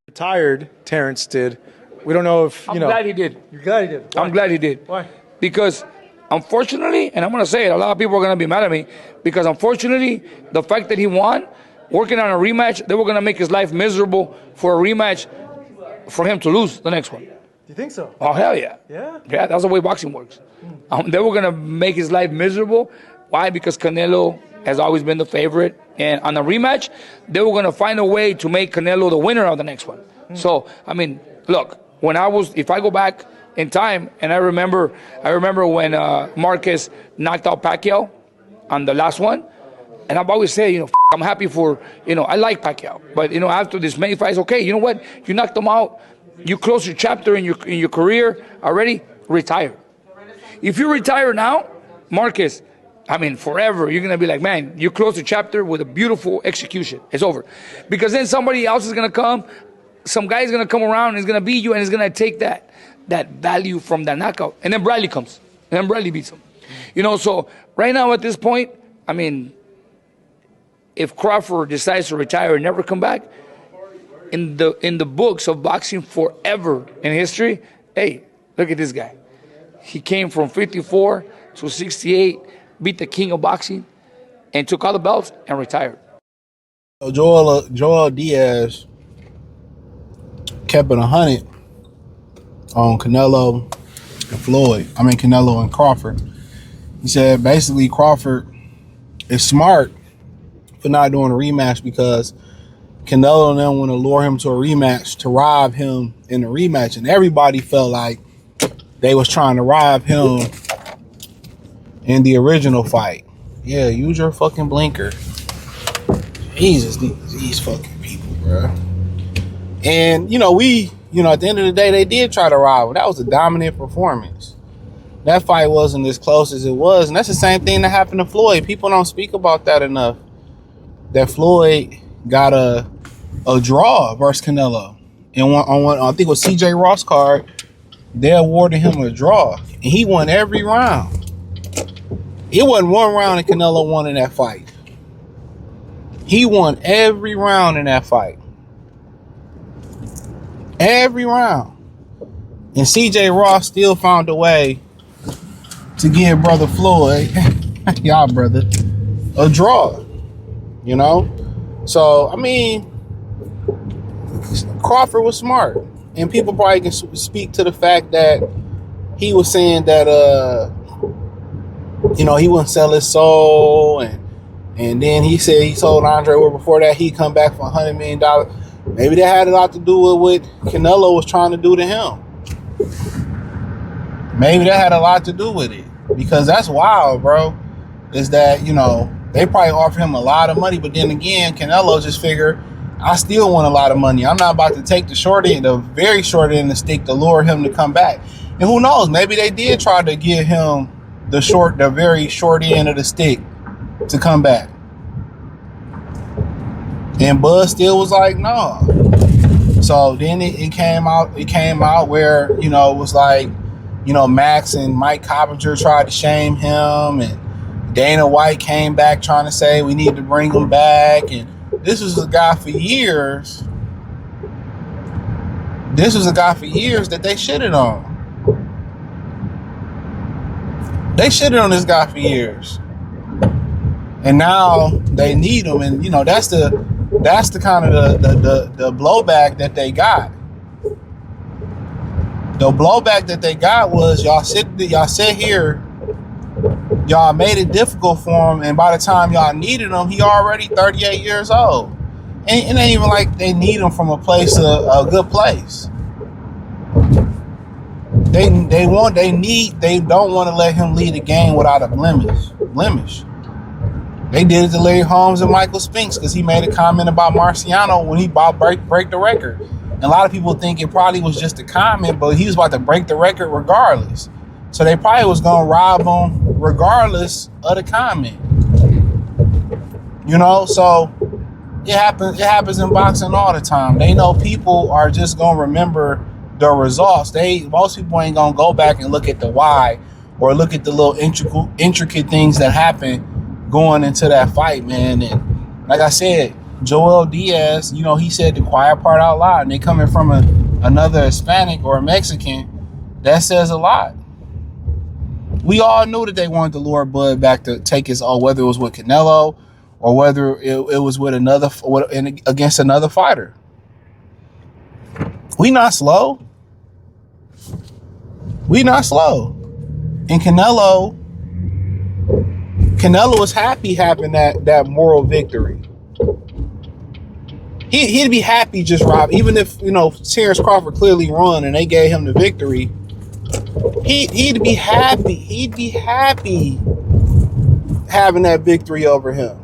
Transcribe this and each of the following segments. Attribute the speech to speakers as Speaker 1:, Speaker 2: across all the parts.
Speaker 1: Retired, Terence did. We don't know if,
Speaker 2: I'm glad he did.
Speaker 1: You're glad he did. Why?
Speaker 2: I'm glad he did.
Speaker 1: Why?
Speaker 2: Because unfortunately, and I'm going to say it, a lot of people are going to be mad at me, because unfortunately, the fact that he won, working on a rematch, they were going to make his life miserable for a rematch for him to lose the next one.
Speaker 1: Do you think so?
Speaker 2: Oh, hell yeah.
Speaker 1: Yeah?
Speaker 2: Yeah, that's the way boxing works. They were going to make his life miserable. Why? Because Canelo has always been the favorite. And on a rematch, they were going to find a way to make Canelo the winner of the next one. So, I mean, look, if I go back in time, and I remember when Marquez knocked out Pacquiao on the last one, and I've always said, I'm happy for, I like Pacquiao, but, after this many fights, okay, you know what? You knocked him out. You close your chapter in your career already, retire. If you retire now, Marquez, I mean, forever, you're going to be like, man, you close the chapter with a beautiful execution. It's over. Because then somebody else is going to come, some guy is going to come around and is going to beat you and is going to take that value from that knockout. And then Bradley comes. And then Bradley beats him. So right now at this point, I mean, if Crawford decides to retire and never come back, in the books of boxing forever in history, hey, look at this guy. He came from 54 to 68, beat the king of boxing, and took all the belts and retired.
Speaker 3: Joel Diaz kept it 100 on Canelo and Crawford. He said basically Crawford is smart for not doing a rematch because Canelo and them want to lure him to a rematch to rob him in the rematch, and everybody felt like they was trying to rob him in the original fight. Yeah, use your fucking blinker. Jesus, these fucking people, bro. And at the end of the day, they did try to rob him. That was a dominant performance. That fight wasn't as close as it was, and that's the same thing that happened to Floyd. People don't speak about that enough. That Floyd got a draw versus Canelo, and I think it was C.J. Ross card. They awarded him a draw, and he won every round. It wasn't one round that Canelo won in that fight. He won every round in that fight. Every round. And C.J. Ross still found a way to give Brother Floyd, y'all brother, a draw. So, I mean, Crawford was smart. And people probably can speak to the fact that he was saying that, he wouldn't sell his soul. And then he said he sold Andre, where before that he'd come back for $100 million. Maybe that had a lot to do with what Canelo was trying to do to him. Maybe that had a lot to do with it. Because that's wild, bro. Is that, they probably offered him a lot of money. But then again, Canelo just figured, I still want a lot of money. I'm not about to take the very short end of the stick to lure him to come back. And who knows? Maybe they did try to give him the very short end of the stick to come back. And Bud still was like, no. So then it came out where, it was like, Max and Mike Coppinger tried to shame him, and Dana White came back trying to say we need to bring him back. And this was a guy for years. That they shitted on. They shitted on this guy for years. And now they need him. And that's the kind of the blowback that they got. The blowback that they got was y'all sit here, y'all made it difficult for him, and by the time y'all needed him, he already 38 years old. And it ain't even like they need him from a place, a good place. They don't want to let him lead a game without a blemish. They did it to Larry Holmes and Michael Spinks because he made a comment about Marciano when he about break the record. And a lot of people think it probably was just a comment, but he was about to break the record regardless. So they probably was going to rob him regardless of the comment. So it happens in boxing all the time. They know people are just going to remember the results. Most people ain't going to go back and look at the why or look at the little intricate things that happen going into that fight, man. And like I said, Joel Diaz, you know, he said the quiet part out loud, and they coming from another Hispanic or a Mexican, that says a lot. We all knew that they wanted to lure Bud back to take his own, whether it was with Canelo or whether it was with against another fighter. We not slow. We not slow. And Canelo was happy having that moral victory. He'd be happy just rob, even if, you know, Terence Crawford clearly won and they gave him the victory. He'd be happy. He'd be happy having that victory over him.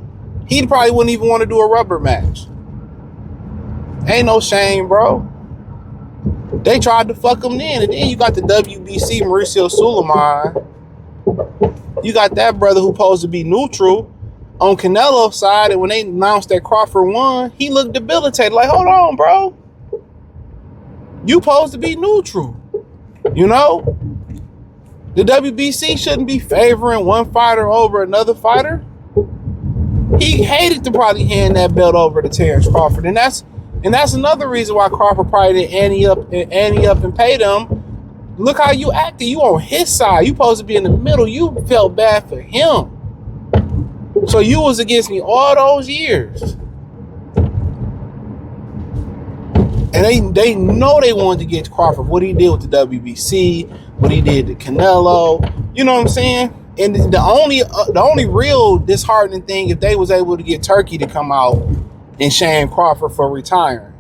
Speaker 3: He probably wouldn't even want to do a rubber match. Ain't no shame, bro. They tried to fuck him then, and then you got the WBC Mauricio Sulaiman. You got that brother who supposed to be neutral on Canelo's side, and when they announced that Crawford won, he looked debilitated. Like, hold on, bro. You supposed to be neutral. You know? The WBC shouldn't be favoring one fighter over another fighter. He hated to probably hand that belt over to Terence Crawford, and that's another reason why Crawford probably didn't ante up and pay them. Look how you acted. You on his side. You supposed to be in the middle. You felt bad for him. So you was against me all those years. And they know they wanted to get Crawford. What he did with the WBC, what he did to Canelo. You know what I'm saying? And the only real disheartening thing, if they was able to get Turkey to come out and shame Crawford for retiring.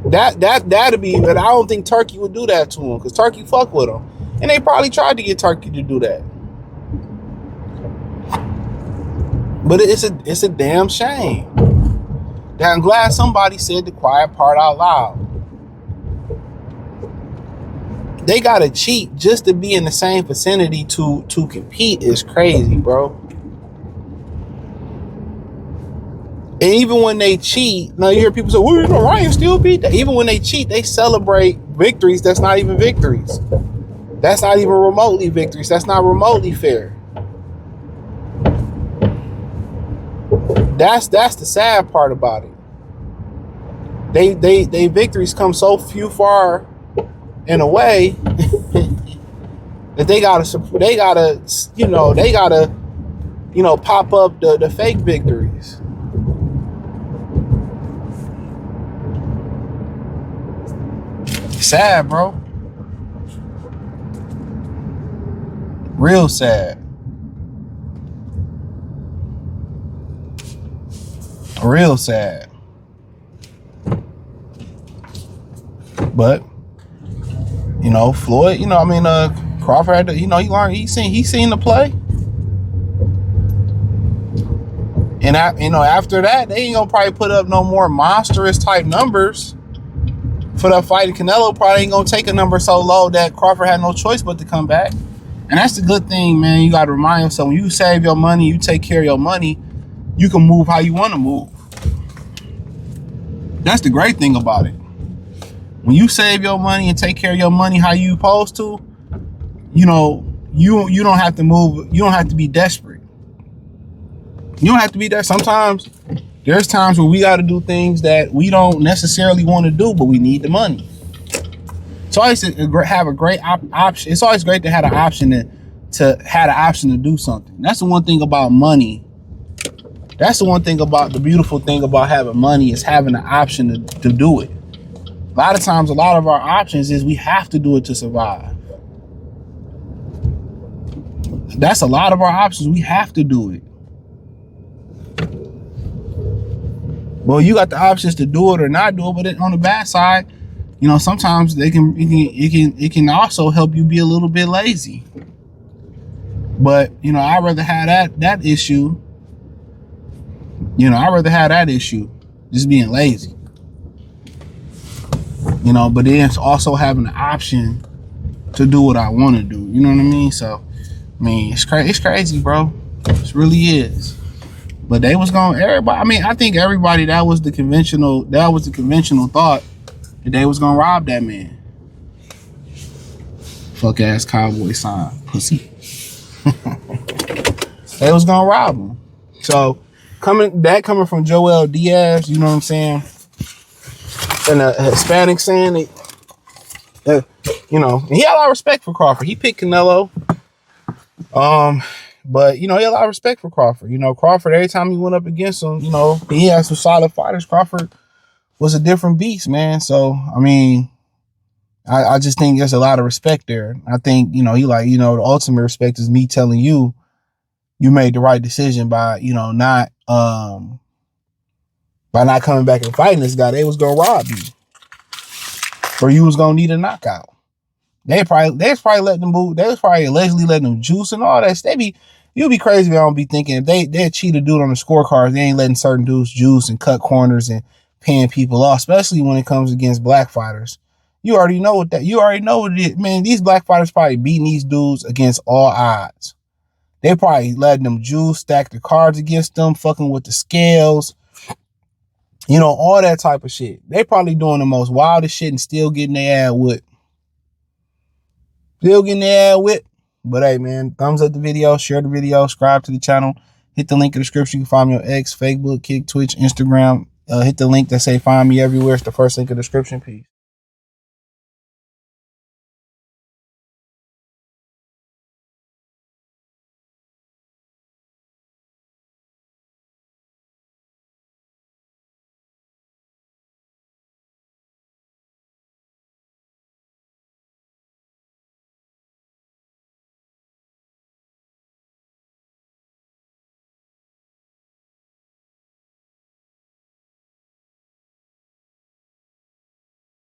Speaker 3: That'd be, but I don't think Turkey would do that to him, because Turkey fuck with him. And they probably tried to get Turkey to do that. But it's a damn shame. I'm glad somebody said the quiet part out loud. They gotta cheat just to be in the same vicinity to compete is crazy, bro. And even when they cheat, now you hear people say, well, you know, Ryan still beat that. Even when they cheat, they celebrate victories that's not even victories. That's not even remotely victories. That's not remotely fair. That's the sad part about it. They victories come so far in a way that they gotta pop up the fake victories. Sad, bro. Real sad. Real sad. But you know, Floyd, Crawford had to, he learned, he seen the play. And after that, they ain't gonna probably put up no more monstrous type numbers for that fight. Canelo probably ain't gonna take a number so low that Crawford had no choice but to come back. And that's the good thing, man. You gotta remind yourself, when you save your money, you take care of your money, you can move how you want to move. That's the great thing about it. When you save your money and take care of your money how you supposed to, you don't have to move. You don't have to be desperate. You don't have to be there. Sometimes there's times where we got to do things that we don't necessarily want to do, but we need the money. It's always have a great option. It's always great to have an option to do something. That's the one thing about money. That's the one thing about the beautiful thing about having money, is having the option to do it. A lot of times, a lot of our options is we have to do it to survive. That's a lot of our options. We have to do it. Well, you got the options to do it or not do it, but on the bad side, sometimes it can also help you be a little bit lazy. But I'd rather have that issue. I'd rather have that issue, just being lazy. But then it's also having the option to do what I want to do. You know what I mean? So, it's crazy, bro. It really is. But they was going, everybody. I think everybody, that was the conventional thought, that they was gonna rob that man. Fuck ass cowboy sign, pussy. They was gonna rob him. So coming from Joel Diaz, you know what I'm saying? And a Hispanic saying that, you know, and he had a lot of respect for Crawford. He picked Canelo. But you know, he had a lot of respect for Crawford. You know, Crawford, every time he went up against him, you know, he had some solid fighters. Crawford was a different beast, man. So I mean, I just think there's a lot of respect there. I think, you know, he like, you know, the ultimate respect is me telling you made the right decision by, you know, not coming back and fighting this guy. They was gonna rob you, or you was gonna need a knockout. They was probably letting them move. They was probably allegedly letting them juice and all that. You'd be crazy if I don't be thinking if they cheat a dude on the scorecards, they ain't letting certain dudes juice and cut corners and paying people off, especially when it comes against black fighters. You already know what it is. Man, these black fighters probably beating these dudes against all odds. They probably letting them juice, stack the cards against them, fucking with the scales, you know, all that type of shit. They probably doing the most wildest shit and still getting their ass whipped. But hey, man, thumbs up the video, share the video, subscribe to the channel, hit the link in the description. You can find me on X, Facebook, Kick, Twitch, Instagram. Hit the link that say find me everywhere. It's the first link in the description. Peace.